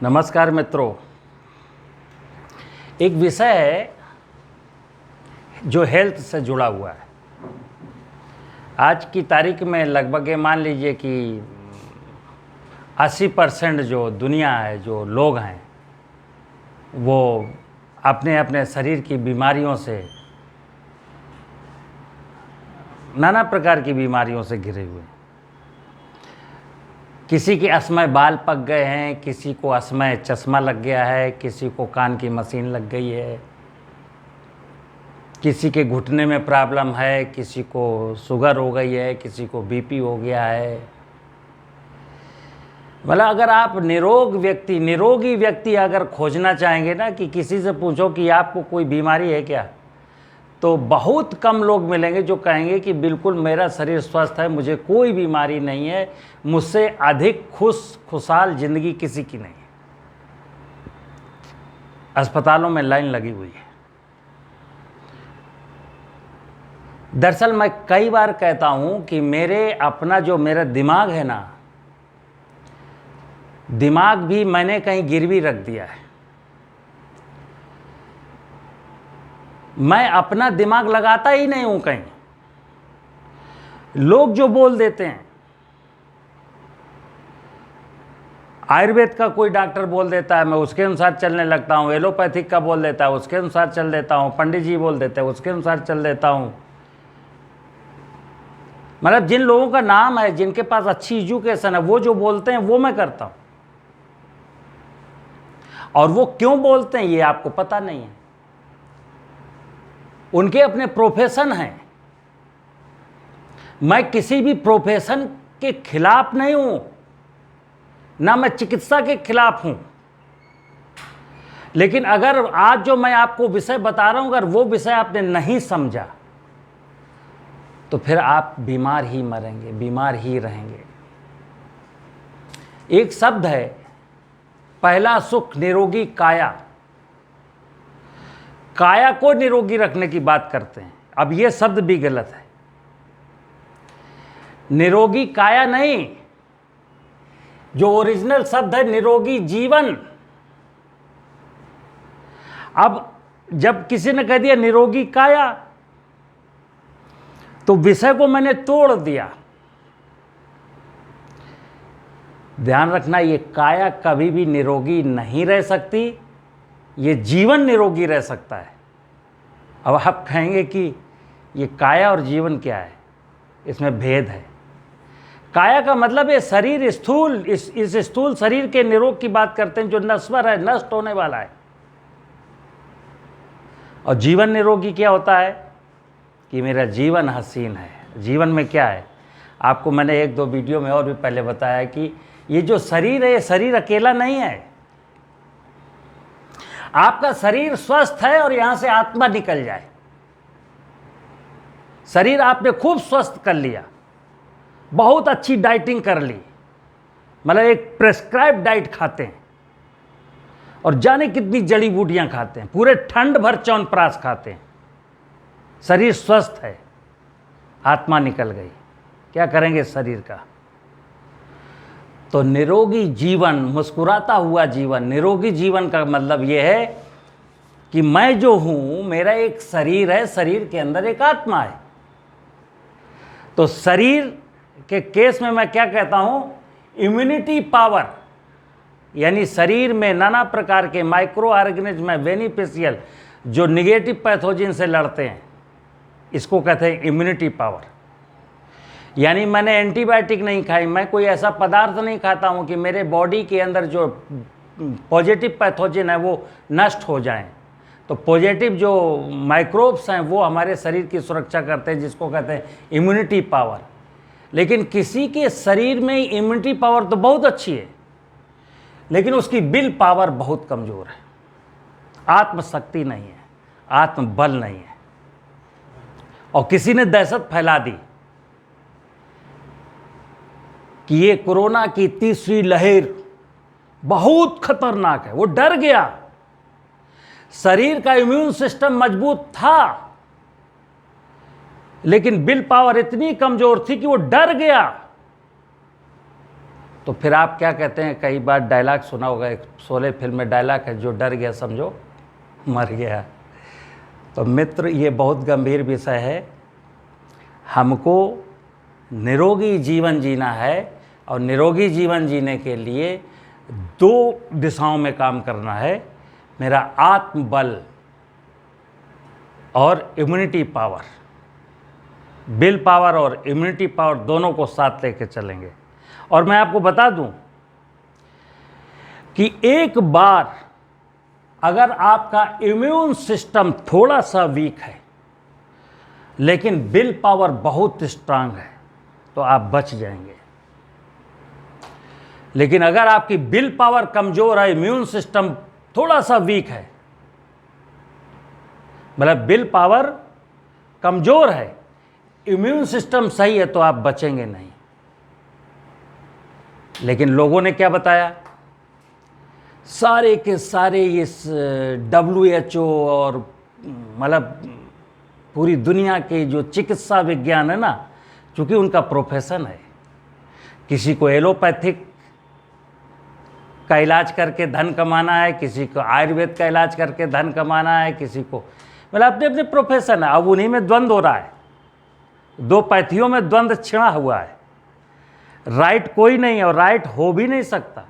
नमस्कार मित्रों। एक विषय है जो हेल्थ से जुड़ा हुआ है। आज की तारीख में लगभग ये मान लीजिए कि 80% जो दुनिया है, जो लोग हैं, वो अपने अपने शरीर की बीमारियों से, नाना प्रकार की बीमारियों से घिरे हुए हैं। किसी के असमय बाल पक गए हैं, किसी को असमय चश्मा लग गया है, किसी को कान की मशीन लग गई है, किसी के घुटने में प्रॉब्लम है, किसी को शुगर हो गई है, किसी को बीपी हो गया है। मतलब अगर आप निरोगी व्यक्ति अगर खोजना चाहेंगे ना, कि किसी से पूछो कि आपको कोई बीमारी है क्या, तो बहुत कम लोग मिलेंगे जो कहेंगे कि बिल्कुल मेरा शरीर स्वस्थ है, मुझे कोई बीमारी नहीं है, मुझसे अधिक खुशहाल जिंदगी किसी की नहीं है। अस्पतालों में लाइन लगी हुई है। दरअसल मैं कई बार कहता हूं कि मेरा दिमाग है ना, दिमाग भी मैंने कहीं गिरवी रख दिया है। मैं अपना दिमाग लगाता ही नहीं हूं कहीं। लोग जो बोल देते हैं, आयुर्वेद का कोई डॉक्टर बोल देता है, मैं उसके अनुसार चलने लगता हूं। एलोपैथिक का बोल देता है, उसके अनुसार चल देता हूं। पंडित जी बोल देते हैं, उसके अनुसार चल देता हूं। मतलब जिन लोगों का नाम है, जिनके पास अच्छी एजुकेशन है, वो जो बोलते हैं वो मैं करता हूं। और वो क्यों बोलते हैं ये आपको पता नहीं है। उनके अपने प्रोफेशन हैं। मैं किसी भी प्रोफेशन के खिलाफ नहीं हूं, ना मैं चिकित्सा के खिलाफ हूं। लेकिन अगर आज जो मैं आपको विषय बता रहा हूं, अगर वो विषय आपने नहीं समझा तो फिर आप बीमार ही मरेंगे, बीमार ही रहेंगे। एक शब्द है, पहला सुख निरोगी काया। काया को निरोगी रखने की बात करते हैं। अब यह शब्द भी गलत है। निरोगी काया नहीं, जो ओरिजिनल शब्द है निरोगी जीवन। अब जब किसी ने कह दिया निरोगी काया, तो विषय को मैंने तोड़ दिया। ध्यान रखना, ये काया कभी भी निरोगी नहीं रह सकती, ये जीवन निरोगी रह सकता है। अब आप कहेंगे कि ये काया और जीवन क्या है, इसमें भेद है। काया का मतलब है शरीर स्थूल, इस स्थूल शरीर के निरोग की बात करते हैं, जो नश्वर है, नष्ट होने वाला है। और जीवन निरोगी क्या होता है कि मेरा जीवन हसीन है। जीवन में क्या है, आपको मैंने एक दो वीडियो में और भी पहले बताया कि ये जो शरीर है, ये शरीर अकेला नहीं है। आपका शरीर स्वस्थ है और यहां से आत्मा निकल जाए। शरीर आपने खूब स्वस्थ कर लिया, बहुत अच्छी डाइटिंग कर ली, मतलब एक प्रेस्क्राइब डाइट खाते हैं और जाने कितनी जड़ी बूटियां खाते हैं, पूरे ठंड भर च्यवनप्राश खाते हैं। शरीर स्वस्थ है, आत्मा निकल गई, क्या करेंगे शरीर का? तो निरोगी जीवन, मुस्कुराता हुआ जीवन। निरोगी जीवन का मतलब यह है कि मैं जो हूं, मेरा एक शरीर है, शरीर के अंदर एक आत्मा है। तो शरीर के केस में मैं क्या कहता हूं, इम्यूनिटी पावर, यानी शरीर में नाना प्रकार के माइक्रो ऑर्गेनिज्म है, बेनिफिशियल, जो निगेटिव पैथोजन से लड़ते हैं, इसको कहते हैं इम्यूनिटी पावर। यानी मैंने एंटीबायोटिक नहीं खाई, मैं कोई ऐसा पदार्थ नहीं खाता हूं कि मेरे बॉडी के अंदर जो पॉजिटिव पैथोजन है वो नष्ट हो जाएं। तो पॉजिटिव जो माइक्रोब्स हैं वो हमारे शरीर की सुरक्षा करते हैं, जिसको कहते हैं इम्यूनिटी पावर। लेकिन किसी के शरीर में इम्यूनिटी पावर तो बहुत अच्छी है, लेकिन उसकी विल पावर बहुत कमज़ोर है, आत्मशक्ति नहीं है, आत्मबल नहीं है। और किसी ने दहशत फैला दी कि ये कोरोना की तीसरी लहर बहुत खतरनाक है, वो डर गया। शरीर का इम्यून सिस्टम मजबूत था, लेकिन विल पावर इतनी कमजोर थी कि वो डर गया। तो फिर आप क्या कहते हैं, कई बार डायलॉग सुना होगा, एक शोले फिल्म में डायलॉग है, जो डर गया समझो मर गया। तो मित्र, ये बहुत गंभीर विषय है। हमको निरोगी जीवन जीना है, और निरोगी जीवन जीने के लिए 2 दिशाओं में काम करना है। मेरा आत्मबल और इम्यूनिटी पावर, विल पावर और इम्यूनिटी पावर दोनों को साथ लेके चलेंगे। और मैं आपको बता दूं कि एक बार अगर आपका इम्यून सिस्टम थोड़ा सा वीक है लेकिन विल पावर बहुत स्ट्रांग है तो आप बच जाएंगे। लेकिन अगर आपकी विल पावर कमजोर है, इम्यून सिस्टम थोड़ा सा वीक है, मतलब विल पावर कमजोर है, इम्यून सिस्टम सही है, तो आप बचेंगे नहीं। लेकिन लोगों ने क्या बताया, सारे के सारे इस WHO और मतलब पूरी दुनिया के जो चिकित्सा विज्ञान है ना, चूँकि उनका प्रोफेशन है, किसी को एलोपैथिक का इलाज करके धन कमाना है, किसी को आयुर्वेद का इलाज करके धन कमाना है, किसी को मतलब अपने अपने प्रोफेशन है। अब उन्हीं में द्वंद्व हो रहा है, 2 पैथियों में द्वंद्व छिड़ा हुआ है। राइट कोई नहीं है और राइट हो भी नहीं सकता,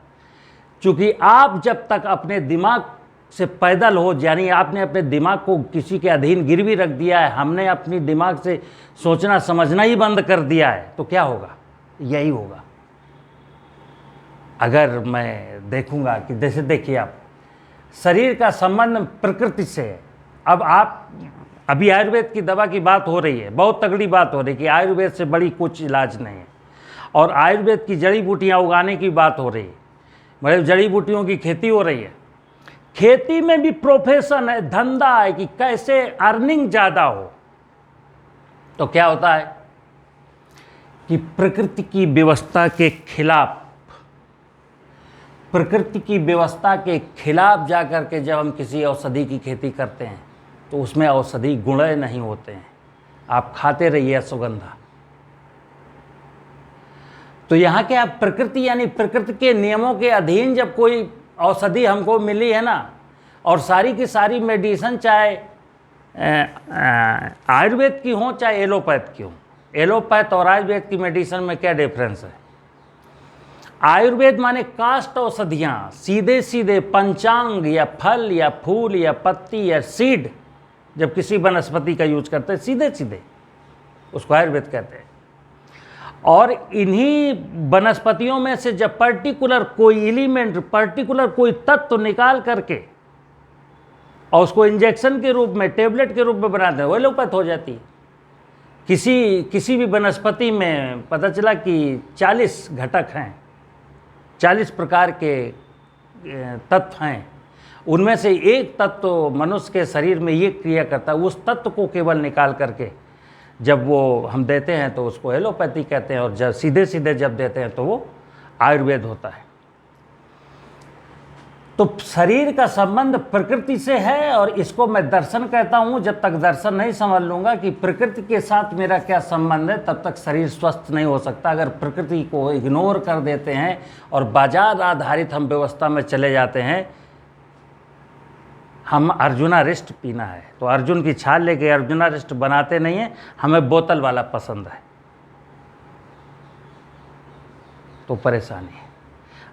क्योंकि आप जब तक अपने दिमाग से पैदल हो, यानी आपने अपने दिमाग को किसी के अधीन गिरवी रख दिया है, हमने अपनी दिमाग से सोचना समझना ही बंद कर दिया है, तो क्या होगा? यही होगा। अगर मैं देखूंगा कि जैसे देखिए, आप शरीर का संबंध प्रकृति से है। अब आप अभी आयुर्वेद की दवा की बात हो रही है, बहुत तगड़ी बात हो रही है कि आयुर्वेद से बड़ी कुछ इलाज नहीं है, और आयुर्वेद की जड़ी बूटियाँ उगाने की बात हो रही है, मतलब जड़ी बूटियों की खेती हो रही है। खेती में भी प्रोफेशन है, धंधा है कि कैसे अर्निंग ज़्यादा हो। तो क्या होता है कि प्रकृति की व्यवस्था के खिलाफ, प्रकृति की व्यवस्था के खिलाफ जाकर के जब हम किसी औषधि की खेती करते हैं तो उसमें औषधि गुण नहीं होते हैं, आप खाते रहिए सुगंधा। तो यहाँ के आप प्रकृति यानी प्रकृति के नियमों के अधीन जब कोई औषधि हमको मिली है ना, और सारी की सारी मेडिसिन चाहे आयुर्वेद की हो चाहे एलोपैथ की हो, एलोपैथ और आयुर्वेद की मेडिसिन में क्या डिफरेंस है? आयुर्वेद माने काष्ठ औषधियाँ, सीधे सीधे पंचांग या फल या फूल या पत्ती या सीड, जब किसी वनस्पति का यूज करते हैं सीधे सीधे, उसको आयुर्वेद कहते हैं। और इन्हीं वनस्पतियों में से जब पर्टिकुलर कोई एलिमेंट, पर्टिकुलर कोई तत्व निकाल करके और उसको इंजेक्शन के रूप में, टेबलेट के रूप में बनाते हैं, वो एलोपैथ हो जाती है। किसी भी वनस्पति में पता चला कि 40 घटक हैं, 40 प्रकार के तत्व हैं, उनमें से एक तत्व मनुष्य के शरीर में ये क्रिया करता है, उस तत्व को केवल निकाल करके जब वो हम देते हैं तो उसको एलोपैथी कहते हैं, और जब सीधे सीधे जब देते हैं तो वो आयुर्वेद होता है। तो शरीर का संबंध प्रकृति से है, और इसको मैं दर्शन कहता हूँ। जब तक दर्शन नहीं समझ लूँगा कि प्रकृति के साथ मेरा क्या संबंध है, तब तक शरीर स्वस्थ नहीं हो सकता। अगर प्रकृति को इग्नोर कर देते हैं और बाजार आधारित हम व्यवस्था में चले जाते हैं, हम अर्जुनारिष्ट पीना है तो अर्जुन की छाल लेके अर्जुनारिष्ट बनाते नहीं हैं, हमें बोतल वाला पसंद है, तो परेशानी है।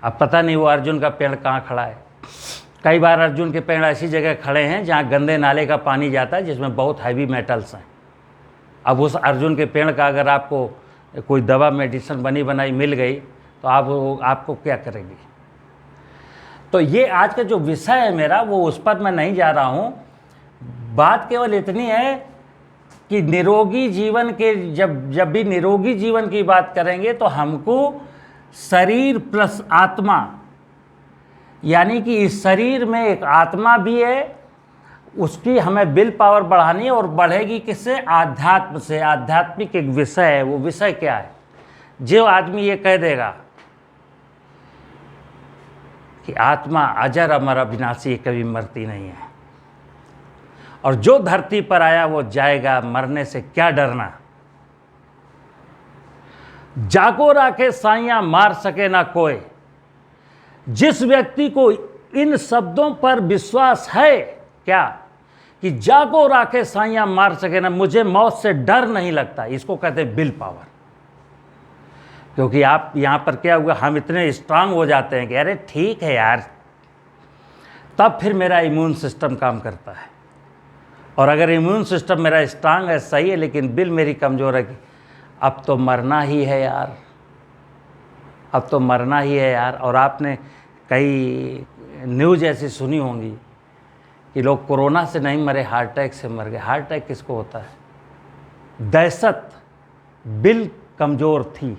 अब पता नहीं वो अर्जुन का पेड़ कहाँ खड़ा है। कई बार अर्जुन के पेड़ ऐसी जगह खड़े हैं जहाँ गंदे नाले का पानी जाता है, जिसमें बहुत हैवी मेटल्स हैं। अब उस अर्जुन के पेड़ का अगर आपको कोई दवा मेडिसिन बनी बनाई मिल गई तो आपको क्या करेगी? तो ये आज का जो विषय है मेरा, वो उस पर मैं नहीं जा रहा हूँ। बात केवल इतनी है कि निरोगी जीवन के जब भी निरोगी जीवन की बात करेंगे तो हमको शरीर प्लस आत्मा, यानी कि इस शरीर में एक आत्मा भी है, उसकी हमें विल पावर बढ़ानी है, और बढ़ेगी किससे? आध्यात्म से। आध्यात्मिक एक विषय है। वो विषय क्या है? जो आदमी ये कह देगा कि आत्मा अजर अमर अविनाशी, कभी मरती नहीं है, और जो धरती पर आया वो जाएगा, मरने से क्या डरना, जाको राखे साइयां मार सके ना कोई। जिस व्यक्ति को इन शब्दों पर विश्वास है क्या कि जाको राखे साइयां मार सके ना, मुझे मौत से डर नहीं लगता, इसको कहते हैं विल पावर। क्योंकि आप यहां पर क्या हुआ, हम इतने स्ट्रांग हो जाते हैं कि अरे ठीक है यार, तब फिर मेरा इम्यून सिस्टम काम करता है। और अगर इम्यून सिस्टम मेरा स्ट्रांग है, सही है, लेकिन विल मेरी कमज़ोर है कि अब तो मरना ही है यार, अब तो मरना ही है यार। और आपने कई न्यूज़ ऐसी सुनी होंगी कि लोग कोरोना से नहीं मरे, हार्ट अटैक से मर गए। हार्ट अटैक किसको होता है? दहशत, विल कमज़ोर थी।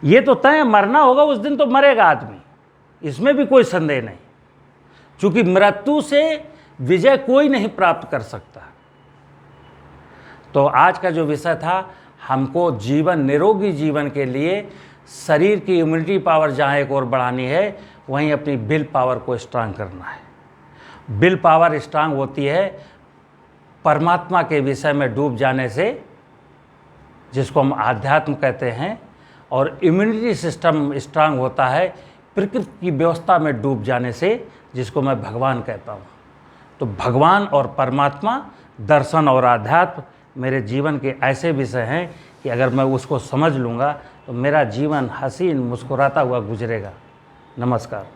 ये तो तय मरना होगा, उस दिन तो मरेगा आदमी, इसमें भी कोई संदेह नहीं, क्योंकि मृत्यु से विजय कोई नहीं प्राप्त कर सकता। तो आज का जो विषय था, हमको जीवन, निरोगी जीवन के लिए शरीर की इम्यूनिटी पावर जहाँ एक और बढ़ानी है, वहीं अपनी विल पावर को स्ट्रांग करना है। विल पावर स्ट्रांग होती है परमात्मा के विषय में डूब जाने से, जिसको हम आध्यात्म कहते हैं, और इम्यूनिटी सिस्टम स्ट्रांग होता है प्रकृति की व्यवस्था में डूब जाने से, जिसको मैं भगवान कहता हूँ। तो भगवान और परमात्मा, दर्शन और आध्यात्म मेरे जीवन के ऐसे विषय हैं कि अगर मैं उसको समझ लूँगा तो मेरा जीवन हसीन मुस्कुराता हुआ गुजरेगा। नमस्कार।